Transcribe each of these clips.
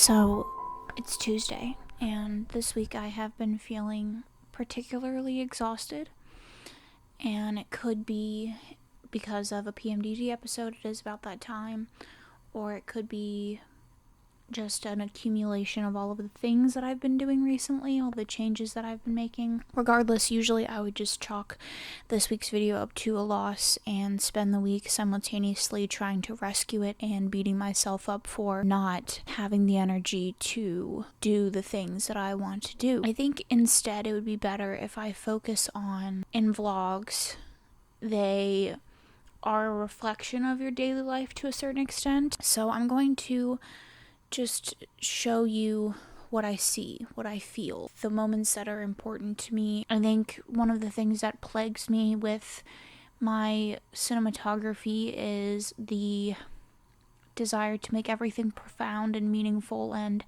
So, it's Tuesday, and this week I have been feeling particularly exhausted, and it could be because of a PMDD episode. It is about that time, or it could be just an accumulation of all of the things that I've been doing recently, all the changes that I've been making. Regardless, usually I would just chalk this week's video up to a loss and spend the week simultaneously trying to rescue it and beating myself up for not having the energy to do the things that I want to do. I think instead it would be better if I focus on, in vlogs, they are a reflection of your daily life to a certain extent. So I'm going to just show you what I see, what I feel, the moments that are important to me. I think one of the things that plagues me with my cinematography is the desire to make everything profound and meaningful and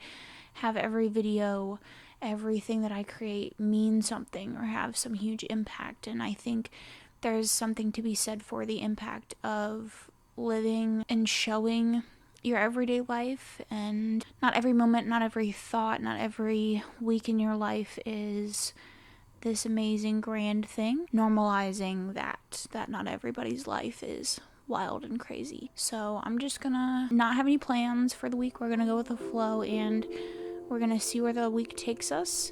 have every video, everything that I create mean something or have some huge impact. And I think there's something to be said for the impact of living and showing your everyday life, and not every moment, not every thought, not every week in your life is this amazing grand thing. Normalizing that not everybody's life is wild and crazy. So I'm just gonna not have any plans for the week. We're gonna go with the flow and we're gonna see where the week takes us.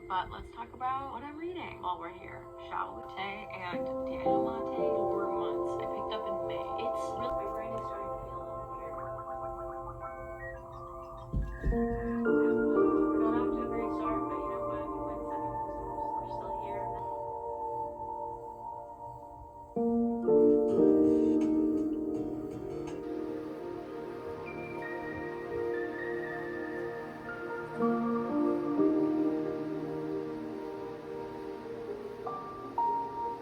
But let's talk about what I'm reading while we're here, shall we? Tay and Daniel Latte, 4 months. I picked up in May. It's really, my brain is starting to feel a little weird. We're not off to a great start, but you know what? We win second, so we're still here.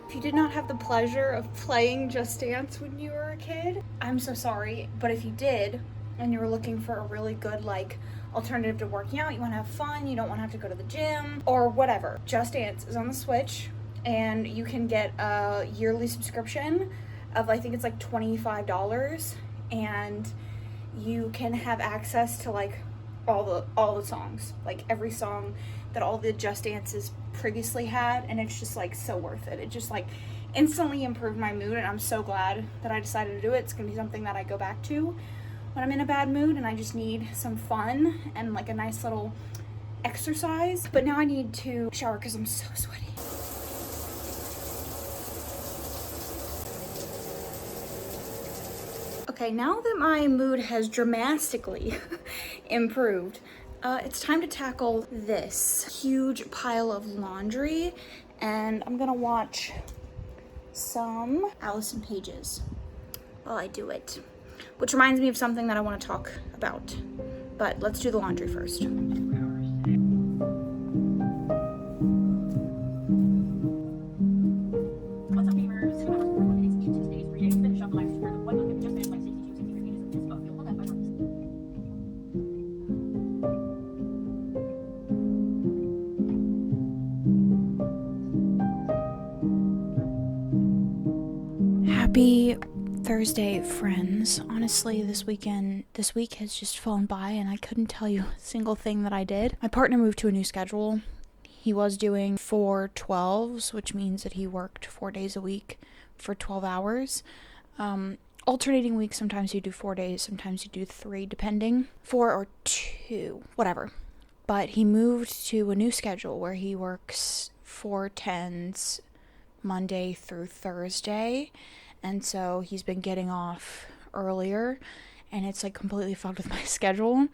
If you did not have the pleasure of playing Just Dance when you were a kid, I'm so sorry. But if you did, and you were looking for a really good, alternative to working out, you want to have fun, you don't want to have to go to the gym, or whatever, Just Dance is on the Switch, and you can get a yearly subscription of, I think it's $25, and you can have access to, all the songs, every song that all the Just Dances previously had, and it's just so worth it. It just instantly improved my mood, and I'm so glad that I decided to do it. It's gonna be something that I go back to when I'm in a bad mood and I just need some fun and a nice little exercise. But now I need to shower because I'm so sweaty. Okay, now that my mood has dramatically improved, it's time to tackle this huge pile of laundry, and I'm gonna watch some Allison Pages while I do it, which reminds me of something that I want to talk about, but let's do the laundry first. What's up, gamers? 7 hours before Monday, 6 days, 3 days, finish up the live stream. What not? Just finished 62, 63 pages of this book. You'll love that 5 months. Happy Thursday, friends. Honestly, this week has just flown by and I couldn't tell you a single thing that I did. My partner moved to a new schedule. He was doing 4 12s, which means that he worked 4 days a week for 12 hours. Alternating weeks, sometimes you do 4 days, sometimes you do 3, depending. 4 or 2, whatever. But he moved to a new schedule where he works 4 10s Monday through Thursday. And so he's been getting off earlier, and it's completely fucked with my schedule.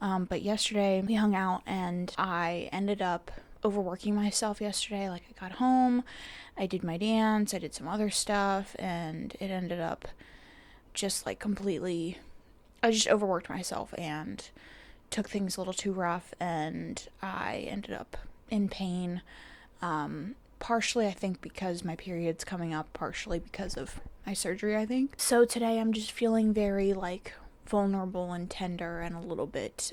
But yesterday we hung out, and I ended up overworking myself yesterday. I got home, I did my dance, I did some other stuff, and it ended up just completely, I just overworked myself and took things a little too rough, and I ended up in pain. Partially, I think, because my period's coming up, partially because of my surgery, I think. So today I'm just feeling very, vulnerable and tender and a little bit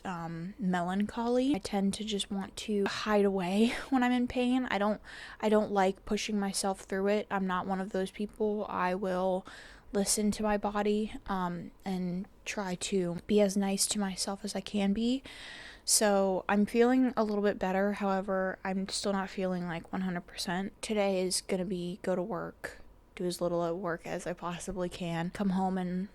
melancholy. I tend to just want to hide away when I'm in pain. I don't like pushing myself through it. I'm not one of those people. I will listen to my body and try to be as nice to myself as I can be. So I'm feeling a little bit better. However, I'm still not feeling like 100%. Today is going to be go to work, do as little at work as I possibly can, come home and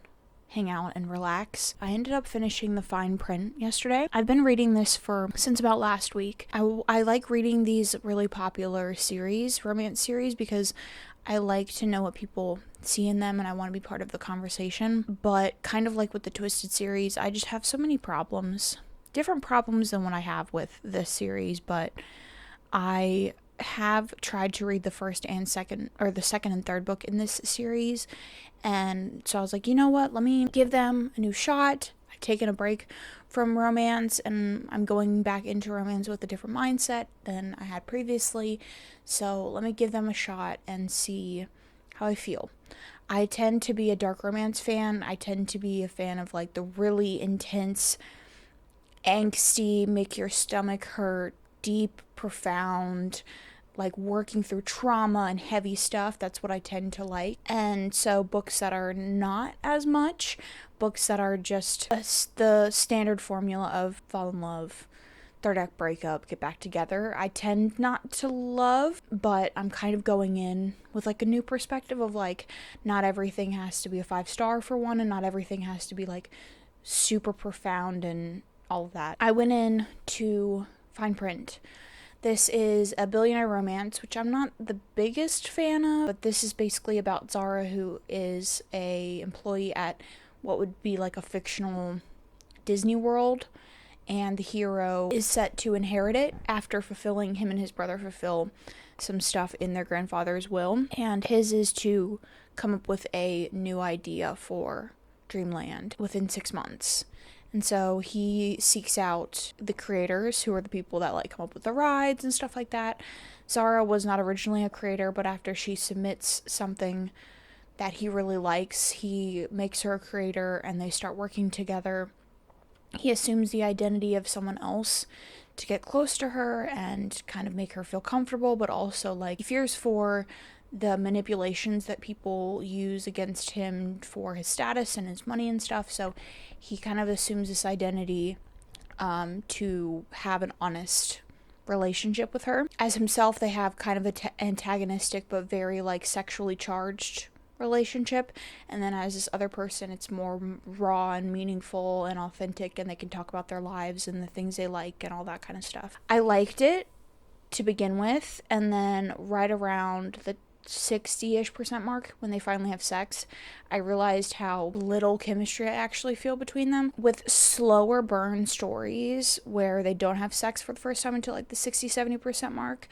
hang out and relax. I ended up finishing The Fine Print yesterday. I've been reading this since about last week. I like reading these really popular romance series, because I like to know what people see in them and I want to be part of the conversation. But kind of like with the Twisted series, I just have so many problems. Different problems than what I have with this series, but I have tried to read the second and third book in this series, and so I was like, you know what, let me give them a new shot. I've taken a break from romance and I'm going back into romance with a different mindset than I had previously, so let me give them a shot and see how I feel. I tend to be a dark romance fan. I tend to be a fan of like the really intense, angsty, make your stomach hurt, deep, profound, like working through trauma and heavy stuff. That's what I tend to like. And so books that are not as much, books that are just the standard formula of fall in love, third act breakup, get back together, I tend not to love. But I'm kind of going in with like a new perspective of like, not everything has to be a 5-star for one, and not everything has to be like super profound and all of that. I went in to Fine Print. This is a billionaire romance, which I'm not the biggest fan of, but this is basically about Zara, who is a employee at what would be like a fictional Disney World, and the hero is set to inherit it after him and his brother fulfill some stuff in their grandfather's will, and his is to come up with a new idea for Dreamland within 6 months. And so he seeks out the creators, who are the people that like come up with the rides and stuff like that. Zara was not originally a creator, but after she submits something that he really likes, he makes her a creator and they start working together. He assumes the identity of someone else to get close to her and kind of make her feel comfortable, but also like he fears for the manipulations that people use against him for his status and his money and stuff. So he kind of assumes this identity to have an honest relationship with her. As himself, they have kind of an antagonistic but very like sexually charged relationship, and then as this other person, it's more raw and meaningful and authentic, and they can talk about their lives and the things they like and all that kind of stuff. I liked it to begin with, and then right around the 60-ish% mark, when they finally have sex, I realized how little chemistry I actually feel between them. With slower burn stories where they don't have sex for the first time until like the 60-70% mark,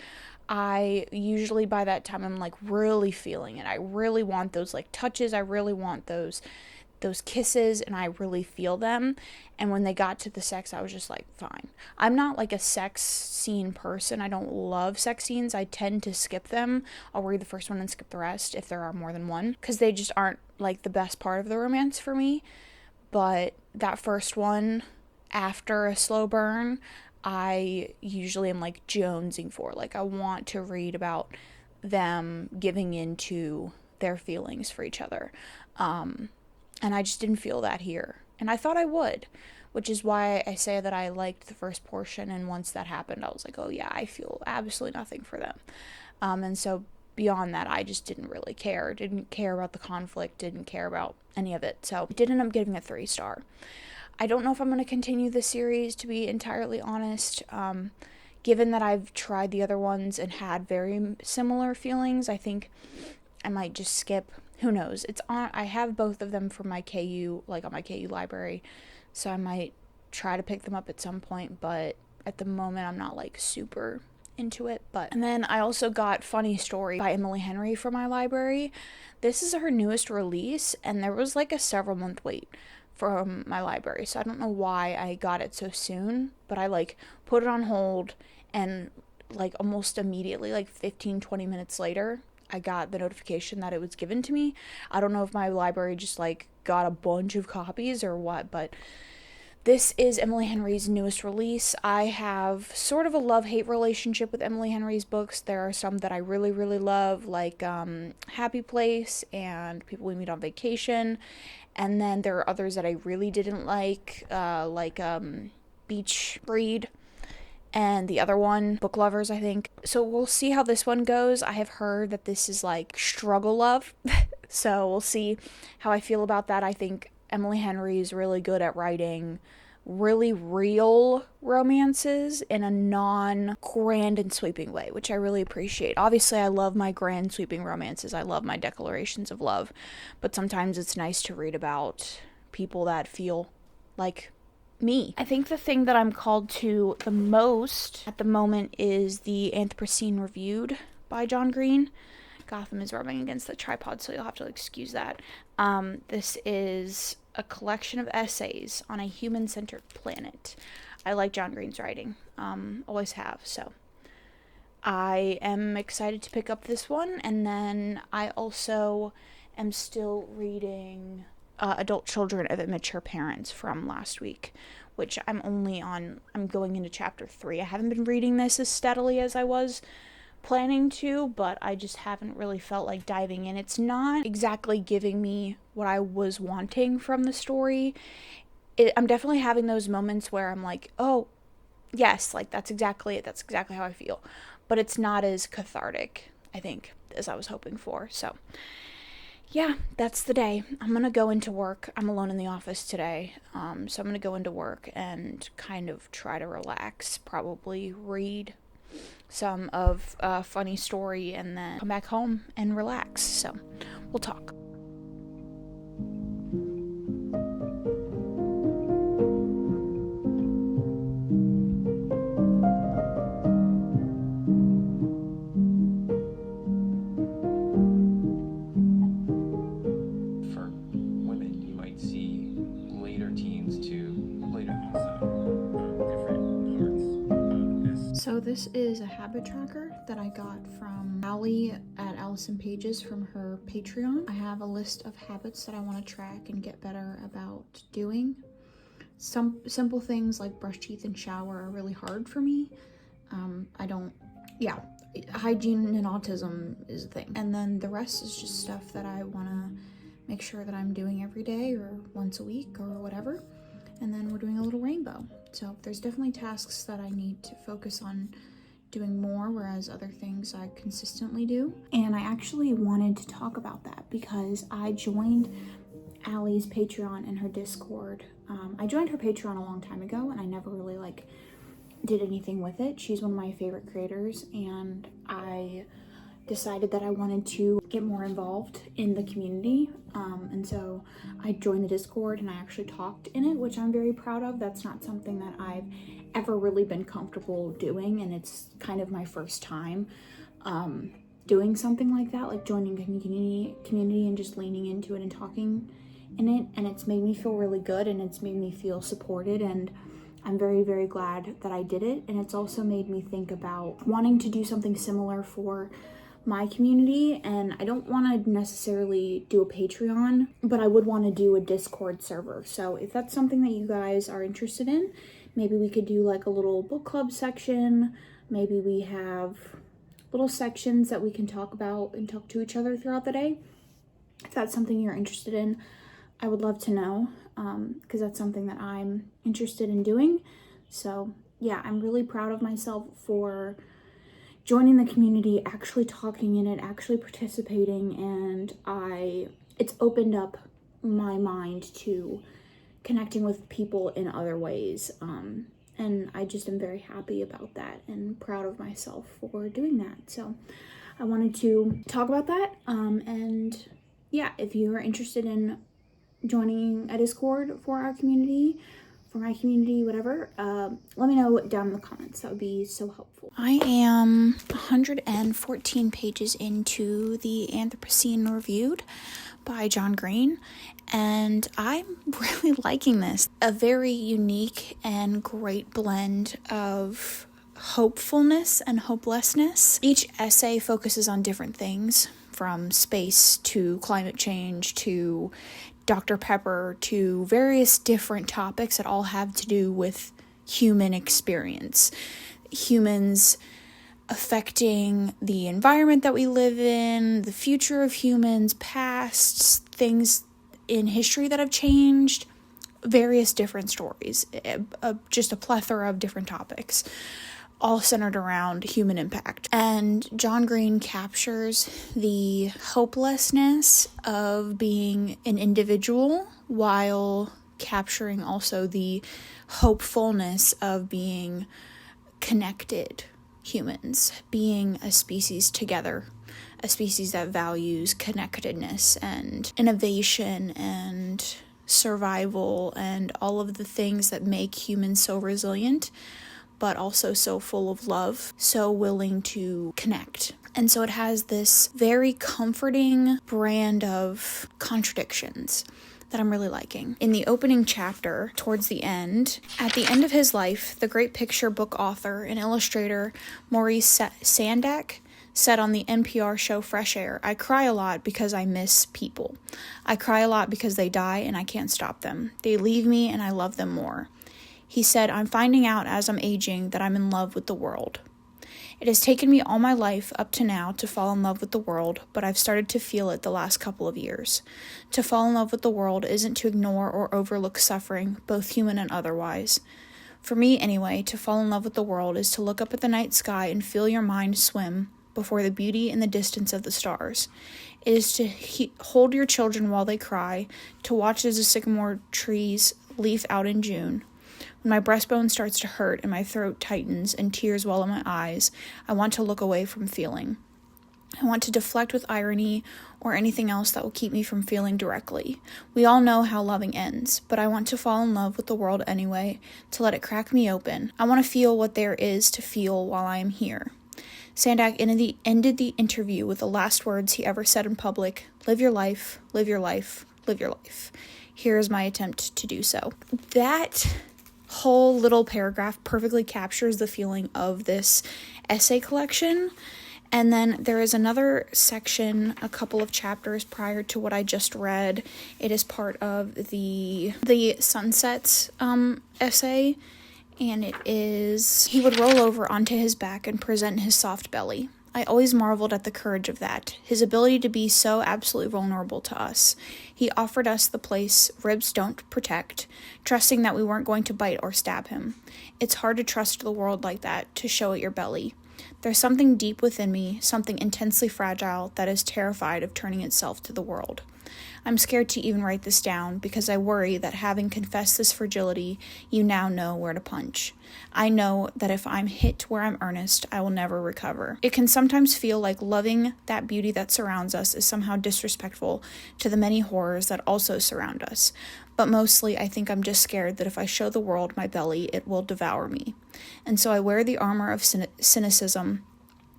I usually by that time I'm like really feeling it. I really want those like touches. I really want those kisses, and I really feel them. And when they got to the sex, I was just like, fine. I'm not like a sex scene person. I don't love sex scenes. I tend to skip them. I'll read the first one and skip the rest if there are more than one, because they just aren't like the best part of the romance for me. But that first one, after a slow burn, I usually am like jonesing for. Like, I want to read about them giving into their feelings for each other. And I just didn't feel that here. And I thought I would, which is why I say that I liked the first portion. And once that happened, I was like, oh yeah, I feel absolutely nothing for them. And so beyond that, I just didn't really care. Didn't care about the conflict, didn't care about any of it. So I did end up giving a 3-star. I don't know if I'm going to continue the series, to be entirely honest. Given that I've tried the other ones and had very similar feelings, I think I might just skip. Who knows? I have both of them from my KU, like on my KU library, so I might try to pick them up at some point, but at the moment I'm not like super into it. And then I also got Funny Story by Emily Henry from my library. This is her newest release, and there was like a several month wait from my library, so I don't know why I got it so soon, but I like put it on hold, and like almost immediately, like 15-20 minutes later, I got the notification that it was given to me. I don't know if my library just like got a bunch of copies or what, but This is Emily Henry's newest release. I have sort of a love-hate relationship with Emily Henry's books. There are some that I really, really love, like Happy Place and People We Meet on Vacation. And then there are others that I really didn't like Beach Breed and the other one, Book Lovers, I think. So we'll see how this one goes. I have heard that this is like struggle love. So we'll see how I feel about that. I think Emily Henry is really good at writing really real romances in a non-grand and sweeping way, which I really appreciate. Obviously, I love my grand sweeping romances. I love my declarations of love. But sometimes it's nice to read about people that feel like me. I think the thing that I'm called to the most at the moment is the Anthropocene Reviewed by John Green. Gotham is rubbing against the tripod, so you'll have to excuse that. This is a collection of essays on a human-centered planet. I like John Green's writing, always have, so I am excited to pick up this one. And then I also am still reading Adult Children of Immature Parents from last week, which I'm going into chapter 3. I haven't been reading this as steadily as I was planning to, but I just haven't really felt like diving in. It's not exactly giving me what I was wanting from the story. I'm definitely having those moments where I'm like, oh, yes, like that's exactly it. That's exactly how I feel. But it's not as cathartic, I think, as I was hoping for. So, yeah, that's the day. I'm going to go into work. I'm alone in the office today. So I'm going to go into work and kind of try to relax, probably read some of a funny story, and then come back home and relax. So we'll talk. For women, you might see later teens to later different parts. So this is a habit tracker that I got from Allie at Allison Pages from her Patreon. I have a list of habits that I want to track and get better about doing. Some simple things like brush teeth and shower are really hard for me. Hygiene and autism is a thing. And then the rest is just stuff that I want to make sure that I'm doing every day or once a week or whatever. And then we're doing a little rainbow. So there's definitely tasks that I need to focus on doing more, whereas other things I consistently do. And I actually wanted to talk about that because I joined Allie's Patreon and her Discord. I joined her Patreon a long time ago, and I never really did anything with it. She's one of my favorite creators, and I decided that I wanted to get more involved in the community. And so I joined the Discord and I actually talked in it, which I'm very proud of. That's not something that I've ever really been comfortable doing, and it's kind of my first time doing something like that, like joining a community and just leaning into it and talking in it. And it's made me feel really good, and it's made me feel supported, and I'm very, very glad that I did it. And it's also made me think about wanting to do something similar for my community. And I don't want to necessarily do a Patreon, but I would want to do a Discord server. So if that's something that you guys are interested in, maybe we could do like a little book club section. Maybe we have little sections that we can talk about and talk to each other throughout the day. If that's something you're interested in, I would love to know, because that's something that I'm interested in doing. So yeah, I'm really proud of myself for joining the community, actually talking in it, actually participating, and it's opened up my mind to connecting with people in other ways. And I just am very happy about that and proud of myself for doing that. So I wanted to talk about that. And yeah, if you're interested in joining a Discord for our community, for my community, whatever, let me know down in the comments. That would be so helpful. I am 114 pages into the Anthropocene Reviewed by John Green, and I'm really liking this. A very unique and great blend of hopefulness and hopelessness. Each essay focuses on different things, from space to climate change to Dr. Pepper to various different topics that all have to do with human experience. Humans affecting the environment that we live in, the future of humans, past, things in history that have changed, various different stories, just a plethora of different topics, all centered around human impact. And John Green captures the hopelessness of being an individual while capturing also the hopefulness of being connected humans, being a species together, a species that values connectedness and innovation and survival and all of the things that make humans so resilient, but also so full of love, so willing to connect. And so it has this very comforting brand of contradictions that I'm really liking. In the opening chapter, towards the end, at the end of his life, the great picture book author and illustrator Maurice Sendak said on the NPR show Fresh Air, "I cry a lot because I miss people. I cry a lot because they die and I can't stop them. They leave me and I love them more." He said, "I'm finding out as I'm aging that I'm in love with the world. It has taken me all my life up to now to fall in love with the world, but I've started to feel it the last couple of years. To fall in love with the world isn't to ignore or overlook suffering, both human and otherwise. For me, anyway, to fall in love with the world is to look up at the night sky and feel your mind swim before the beauty and the distance of the stars. It is to hold your children while they cry, to watch as the sycamore trees leaf out in June. When my breastbone starts to hurt and my throat tightens and tears well in my eyes, I want to look away from feeling. I want to deflect with irony or anything else that will keep me from feeling directly. We all know how loving ends, but I want to fall in love with the world anyway, to let it crack me open. I want to feel what there is to feel while I am here." Sendak ended the interview with the last words he ever said in public: "Live your life, live your life, live your life. Here is my attempt to do so." That whole little paragraph perfectly captures the feeling of this essay collection. And then there is another section, a couple of chapters prior to what I just read. It is part of the Sunsets essay, and it is, "He would roll over onto his back and present his soft belly. I always marveled at the courage of that, his ability to be so absolutely vulnerable to us. He offered us the place ribs don't protect, trusting that we weren't going to bite or stab him. It's hard to trust the world like that, to show it your belly. There's something deep within me, something intensely fragile that is terrified of turning itself to the world. I'm scared to even write this down because I worry that having confessed this fragility, you now know where to punch. I know that if I'm hit where I'm earnest, I will never recover. It can sometimes feel like loving that beauty that surrounds us is somehow disrespectful to the many horrors that also surround us. But mostly, I think I'm just scared that if I show the world my belly, it will devour me. And so I wear the armor of cynicism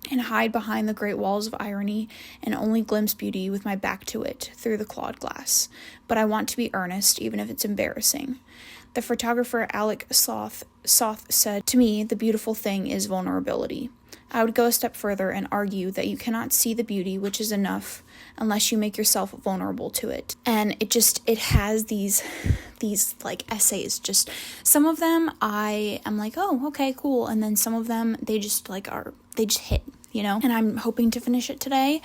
and hide behind the great walls of irony and only glimpse beauty with my back to it through the clawed glass. But I want to be earnest, even if it's embarrassing. The photographer Alec Soth said, to me, the beautiful thing is vulnerability. I would go a step further and argue that you cannot see the beauty, which is enough, unless you make yourself vulnerable to it." And it has these like essays, just some of them I am like, oh, okay, cool. And then some of them, they just hit, and I'm hoping to finish it today.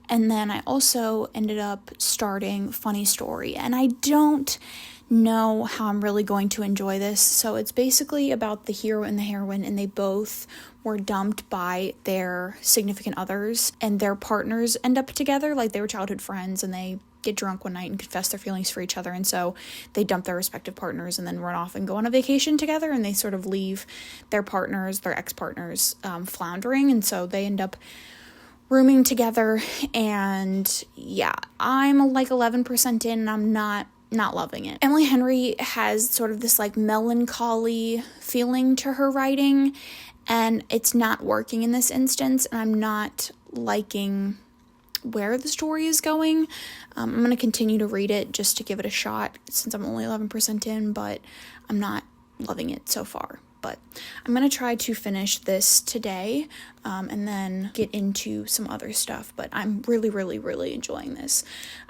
And then I also ended up starting Funny Story, and I don't know how I'm really going to enjoy this. So it's basically about the hero and the heroine, and they both were dumped by their significant others, and their partners end up together, like they were childhood friends, and they get drunk one night and confess their feelings for each other, and so they dump their respective partners and then run off and go on a vacation together, and they sort of leave their partners, their ex-partners, floundering, and so they end up rooming together. And yeah, I'm like 11% in, and I'm not loving it. Emily Henry has sort of this like melancholy feeling to her writing, and it's not working in this instance, and I'm not liking where the story is going. I'm going to continue to read it just to give it a shot since I'm only 11% in, but I'm not loving it so far. but I'm going to try to finish this today and then get into some other stuff, but I'm really, really, really enjoying this.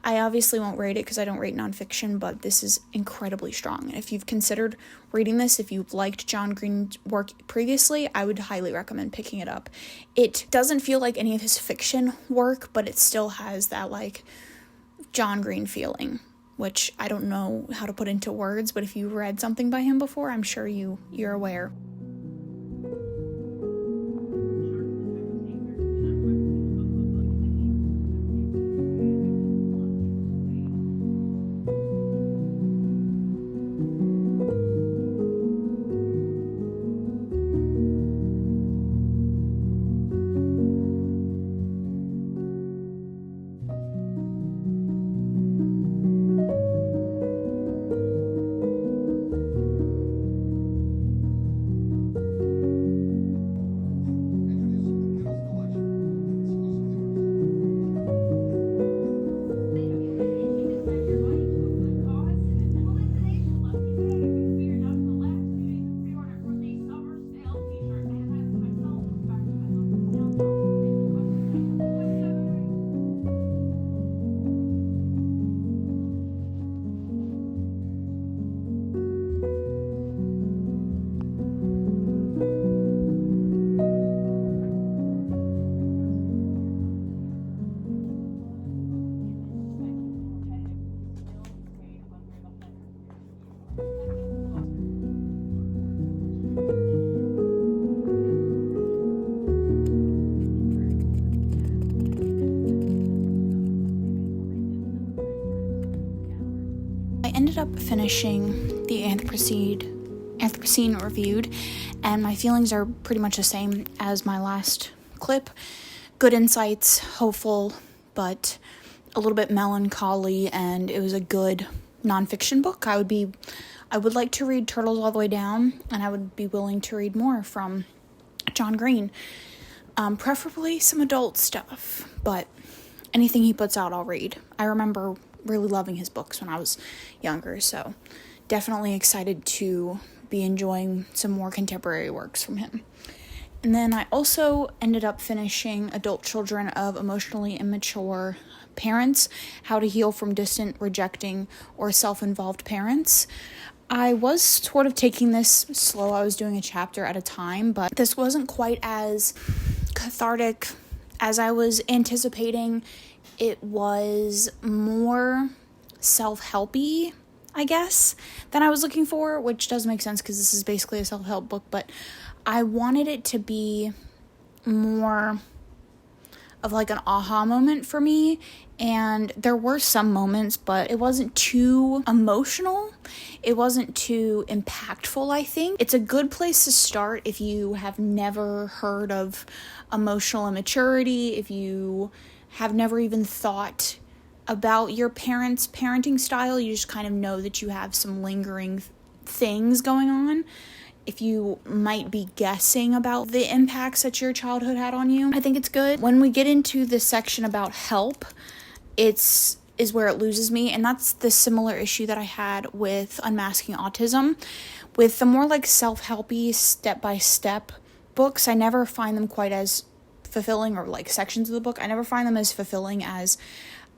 I obviously won't rate it because I don't rate nonfiction, but this is incredibly strong. If you've considered reading this, if you've liked John Green's work previously, I would highly recommend picking it up. It doesn't feel like any of his fiction work, but it still has that like John Green feeling, which I don't know how to put into words, but if you read something by him before, I'm sure you're aware. I ended up finishing the Anthropocene reviewed, and my feelings are pretty much the same as my last clip. Good insights, hopeful, but a little bit melancholy, and it was a good nonfiction book. I would like to read Turtles All the Way Down, and I would be willing to read more from John Green. Preferably some adult stuff, but anything he puts out I'll read. I remember really loving his books when I was younger, so definitely excited to be enjoying some more contemporary works from him. And then I also ended up finishing Adult Children of Emotionally Immature Parents, How to Heal from Distant, Rejecting, or Self-Involved Parents. I was sort of taking this slow. I was doing a chapter at a time, but this wasn't quite as cathartic as I was anticipating. It was more self-helpy, I guess, than I was looking for, which does make sense because this is basically a self-help book, but I wanted it to be more of like an aha moment for me, and there were some moments, but it wasn't too emotional. It wasn't too impactful, I think. It's a good place to start if you have never heard of emotional immaturity, if you have never even thought about your parents' parenting style. You just kind of know that you have some lingering things going on. If you might be guessing about the impacts that your childhood had on you, I think it's good. When we get into the section about help, is where it loses me, and that's the similar issue that I had with Unmasking Autism. With the more like self-helpy, step-by-step books, I never find them quite as fulfilling, or like sections of the book, I never find them as fulfilling as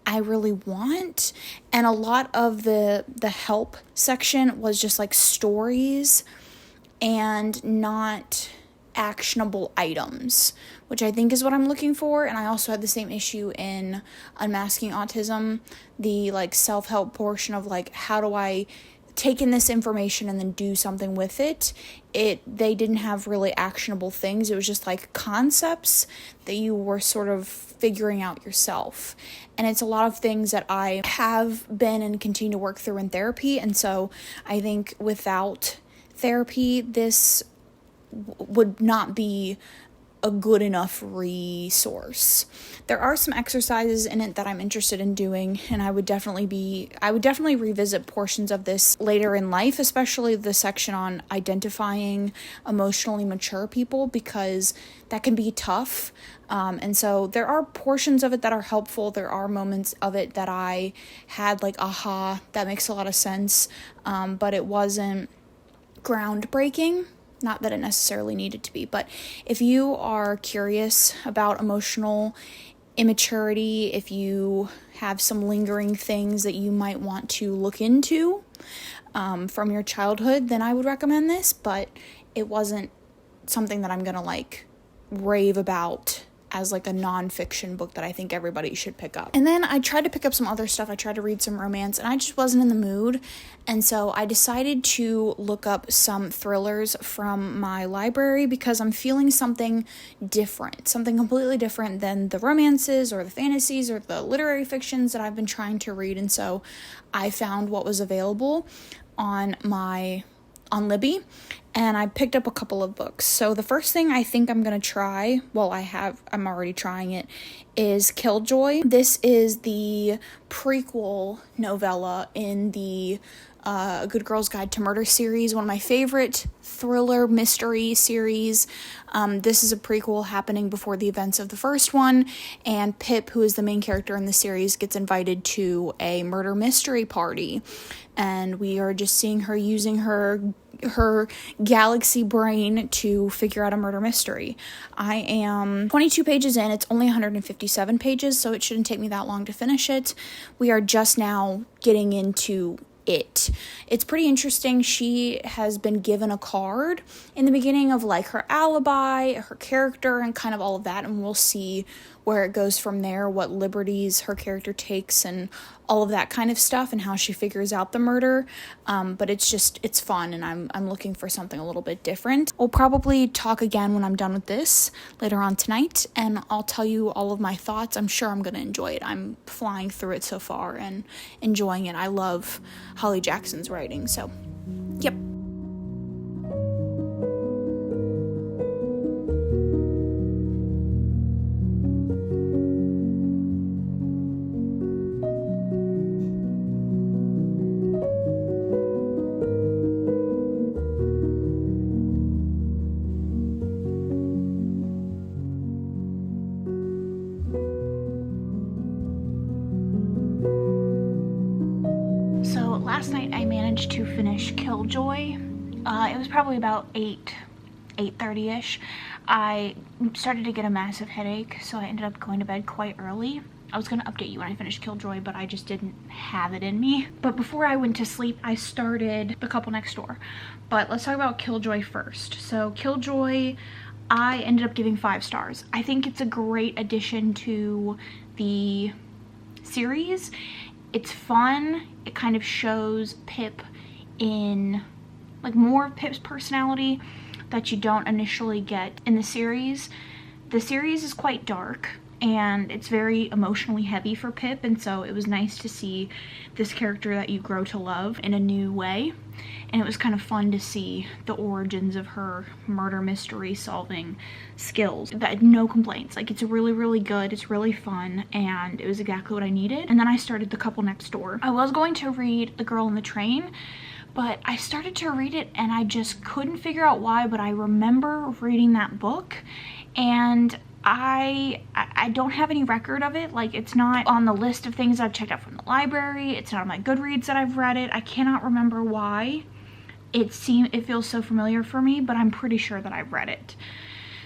I really want. And a lot of the help section was just like stories and not actionable items, which I think is what I'm looking for. And I also had the same issue in Unmasking Autism, the like self-help portion of like, how do I take in this information and then do something with it. They didn't have really actionable things. It was just like concepts that you were sort of figuring out yourself. And it's a lot of things that I have been and continue to work through in therapy. And so I think without therapy, this would not be a good enough resource. There are some exercises in it that I'm interested in doing, and I would definitely revisit portions of this later in life, especially the section on identifying emotionally mature people, because that can be tough. And so there are portions of it that are helpful. There are moments of it that I had like, aha, that makes a lot of sense. But it wasn't groundbreaking Not that it necessarily needed to be, but if you are curious about emotional immaturity, if you have some lingering things that you might want to look into from your childhood, then I would recommend this, but it wasn't something that I'm gonna like rave about as like a nonfiction book that I think everybody should pick up. And then I tried to pick up some other stuff. I tried to read some romance and I just wasn't in the mood. And so I decided to look up some thrillers from my library because I'm feeling something different, something completely different than the romances or the fantasies or the literary fictions that I've been trying to read. And so I found what was available on Libby, and I picked up a couple of books. So the first thing I think I'm going to try, I'm already trying it, is Killjoy. This is the prequel novella in the A Good Girl's Guide to Murder series, one of my favorite thriller mystery series. This is a prequel happening before the events of the first one, and Pip, who is the main character in the series, gets invited to a murder mystery party, and we are just seeing her using her galaxy brain to figure out a murder mystery. I am 22 pages in. It's only 157 pages, so it shouldn't take me that long to finish it. We are just now getting into it. It's pretty interesting. She has been given a card in the beginning of like her alibi, her character, and kind of all of that, and we'll see where it goes from there, what liberties her character takes and all of that kind of stuff, and how she figures out the murder. But it's fun, and I'm looking for something a little bit different. We'll probably talk again when I'm done with this later on tonight, and I'll tell you all of my thoughts. I'm sure I'm going to enjoy it. I'm flying through it so far and enjoying it. I love Holly Jackson's writing, so yep. Last night I managed to finish Killjoy. It was probably about 8:30ish. I started to get a massive headache, so I ended up going to bed quite early. I was going to update you when I finished Killjoy, but I just didn't have it in me. But before I went to sleep, I started The Couple Next Door. But let's talk about Killjoy first. So Killjoy, I ended up giving 5 stars. I think it's a great addition to the series. It's fun. It kind of shows Pip in like more of Pip's personality that you don't initially get in the series. The series is quite dark and it's very emotionally heavy for Pip, and so it was nice to see this character that you grow to love in a new way. And it was kind of fun to see the origins of her murder mystery solving skills. No complaints. Like, it's really, really good. It's really fun, and it was exactly what I needed. And then I started The Couple Next Door. I was going to read The Girl in the Train, but I started to read it and I just couldn't figure out why, but I remember reading that book, and I don't have any record of it. Like, it's not on the list of things I've checked out from the library. It's not on my Goodreads that I've read it. I cannot remember why. It feels so familiar for me, but I'm pretty sure that I've read it.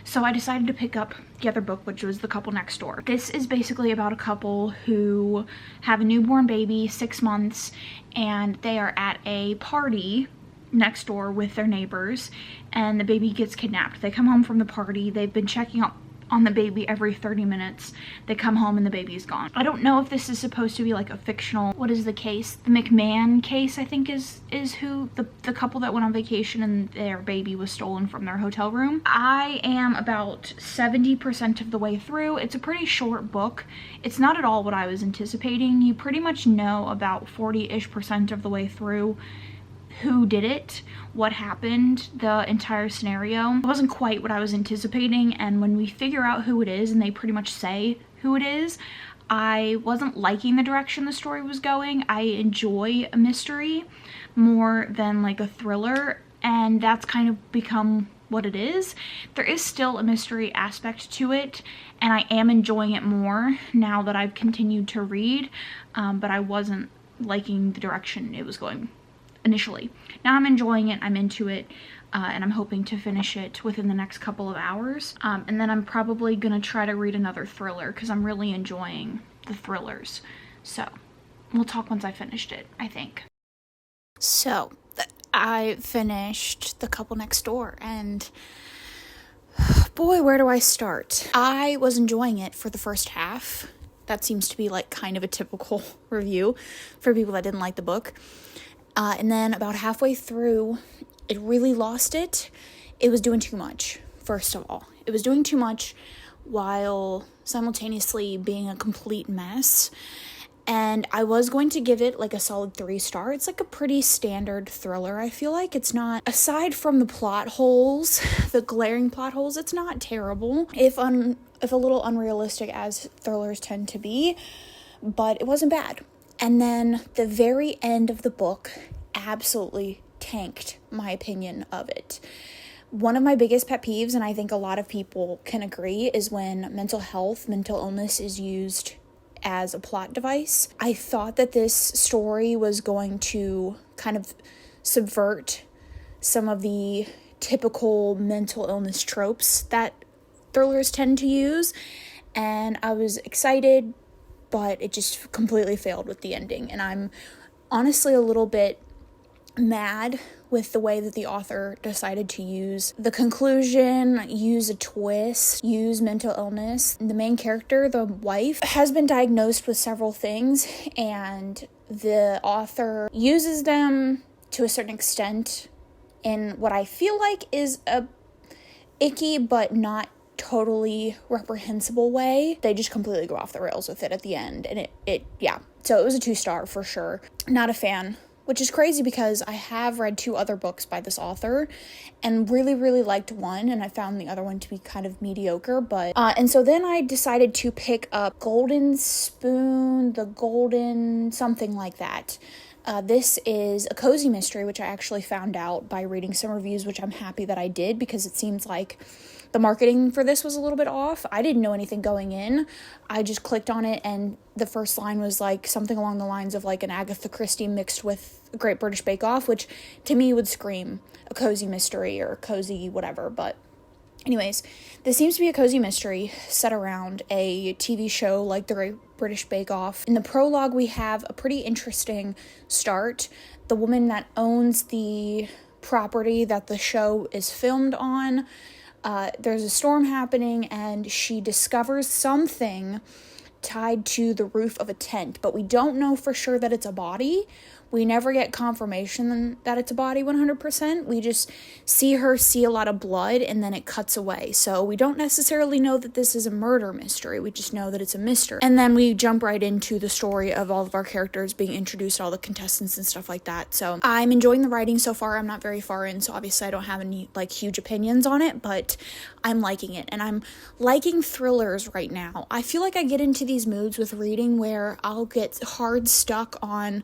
So I decided to pick up the other book, which was The Couple Next Door. This is basically about a couple who have a newborn baby, 6 months, and they are at a party next door with their neighbors, and the baby gets kidnapped. They come home from the party. They've been checking up on the baby every 30 minutes. They come home and the baby's gone. I don't know if this is supposed to be like a fictional, what is the case? The McMahon case, I think, is who the couple that went on vacation and their baby was stolen from their hotel room. I am about 70% of the way through. It's a pretty short book. It's not at all what I was anticipating. You pretty much know about 40-ish% of the way through who did it, what happened, the entire scenario. It wasn't quite what I was anticipating, and when we figure out who it is and they pretty much say who it is, I wasn't liking the direction the story was going. I enjoy a mystery more than like a thriller, and that's kind of become what it is. There is still a mystery aspect to it, and I am enjoying it more now that I've continued to read, but I wasn't liking the direction it was going initially. Now I'm enjoying it. I'm into it. and I'm hoping to finish it within the next couple of hours. And then I'm probably gonna try to read another thriller because I'm really enjoying the thrillers. So we'll talk once I finished it, I think. So I finished The Couple Next Door, and boy, where do I start? I was enjoying it for the first half. That seems to be like kind of a typical review for people that didn't like the book. And then about halfway through, it really lost it. It was doing too much, first of all. It was doing too much while simultaneously being a complete mess. And I was going to give it like a solid 3-star. It's like a pretty standard thriller. I feel like it's not, aside from the plot holes, the glaring plot holes, it's not terrible. If a little unrealistic as thrillers tend to be, but it wasn't bad. And then the very end of the book absolutely tanked my opinion of it. One of my biggest pet peeves, and I think a lot of people can agree, is when mental illness is used as a plot device. I thought that this story was going to kind of subvert some of the typical mental illness tropes that thrillers tend to use, and I was excited, but it just completely failed with the ending. And I'm honestly a little bit mad with the way that the author decided to use the conclusion, use a twist, use mental illness. The main character, the wife, has been diagnosed with several things, and the author uses them to a certain extent in what I feel like is a icky but not totally reprehensible way. They just completely go off the rails with it at the end, and yeah. So it was a 2-star for sure. Not a fan. Which is crazy because I have read 2 other books by this author and really, really liked one, and I found the other one to be kind of mediocre. And so then I decided to pick up Golden Spoon, the Golden something like that. This is a cozy mystery, which I actually found out by reading some reviews, which I'm happy that I did because it seems like the marketing for this was a little bit off. I didn't know anything going in. I just clicked on it, and the first line was like something along the lines of like an Agatha Christie mixed with a Great British Bake Off, which to me would scream a cozy mystery or cozy whatever. But anyways, this seems to be a cozy mystery set around a TV show like the Great British Bake Off. In the prologue, we have a pretty interesting start. The woman that owns the property that the show is filmed on, there's a storm happening, and she discovers something tied to the roof of a tent, but we don't know for sure that it's a body. We never get confirmation that it's a body 100%. We just see her see a lot of blood, and then it cuts away. So we don't necessarily know that this is a murder mystery. We just know that it's a mystery. And then we jump right into the story of all of our characters being introduced, all the contestants and stuff like that. So I'm enjoying the writing so far. I'm not very far in, so obviously I don't have any like huge opinions on it, but I'm liking it. And I'm liking thrillers right now. I feel like I get into these moods with reading where I'll get hard stuck on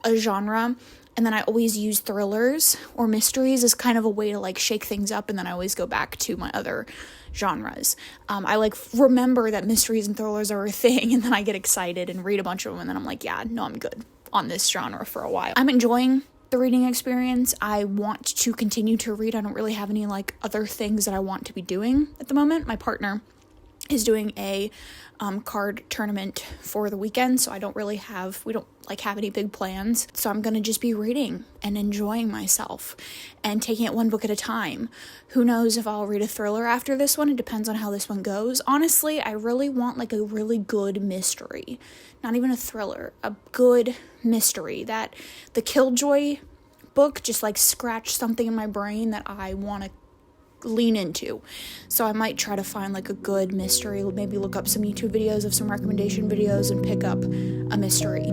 a genre, and then I always use thrillers or mysteries as kind of a way to like shake things up, and then I always go back to my other genres. I like remember that mysteries and thrillers are a thing, and then I get excited and read a bunch of them, and then I'm like, yeah, no, I'm good on this genre for a while. I'm enjoying the reading experience. I want to continue to read. I don't really have any like other things that I want to be doing at the moment. My partner is doing a card tournament for the weekend, so we don't have any big plans. So I'm gonna just be reading and enjoying myself and taking it one book at a time. Who knows if I'll read a thriller after this one? It depends on how this one goes. Honestly, I really want like a really good mystery, not even a thriller, a good mystery. That the Killjoy book just like scratched something in my brain that I want to lean into. So I might try to find like a good mystery, maybe look up some YouTube videos of some recommendation videos and pick up a mystery.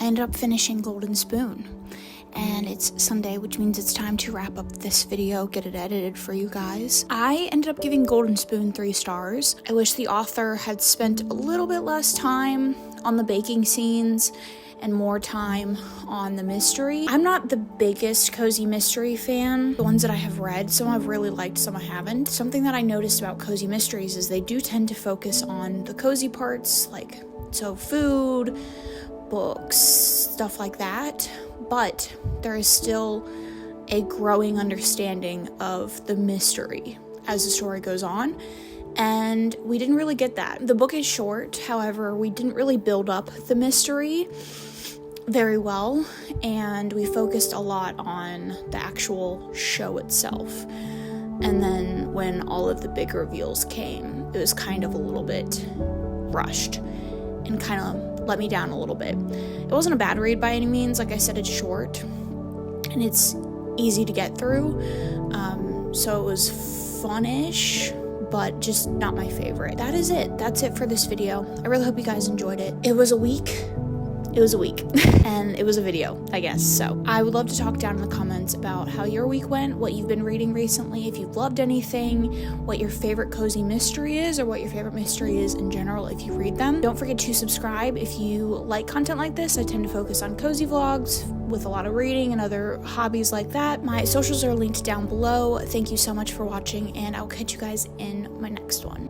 ended up finishing Golden Spoon. And it's Sunday, which means it's time to wrap up this video, get it edited for you guys. I ended up giving Golden Spoon 3 stars. I wish the author had spent a little bit less time on the baking scenes and more time on the mystery. I'm not the biggest cozy mystery fan. The ones that I have read, some I've really liked, some I haven't. Something that I noticed about cozy mysteries is they do tend to focus on the cozy parts, like food, books, stuff like that. But there is still a growing understanding of the mystery as the story goes on, and we didn't really get that. The book is short, however, we didn't really build up the mystery very well, and we focused a lot on the actual show itself. And then when all of the big reveals came, it was kind of a little bit rushed and kind of let me down a little bit. It wasn't a bad read by any means. Like I said, it's short and it's easy to get through. So it was fun-ish, but just not my favorite. That is it. That's it for this video. I really hope you guys enjoyed it. It was a week. And it was a video, I guess. So I would love to talk down in the comments about how your week went, what you've been reading recently, if you've loved anything, what your favorite cozy mystery is, or what your favorite mystery is in general if you read them. Don't forget to subscribe if you like content like this. I tend to focus on cozy vlogs with a lot of reading and other hobbies like that. My socials are linked down below. Thank you so much for watching, and I'll catch you guys in my next one.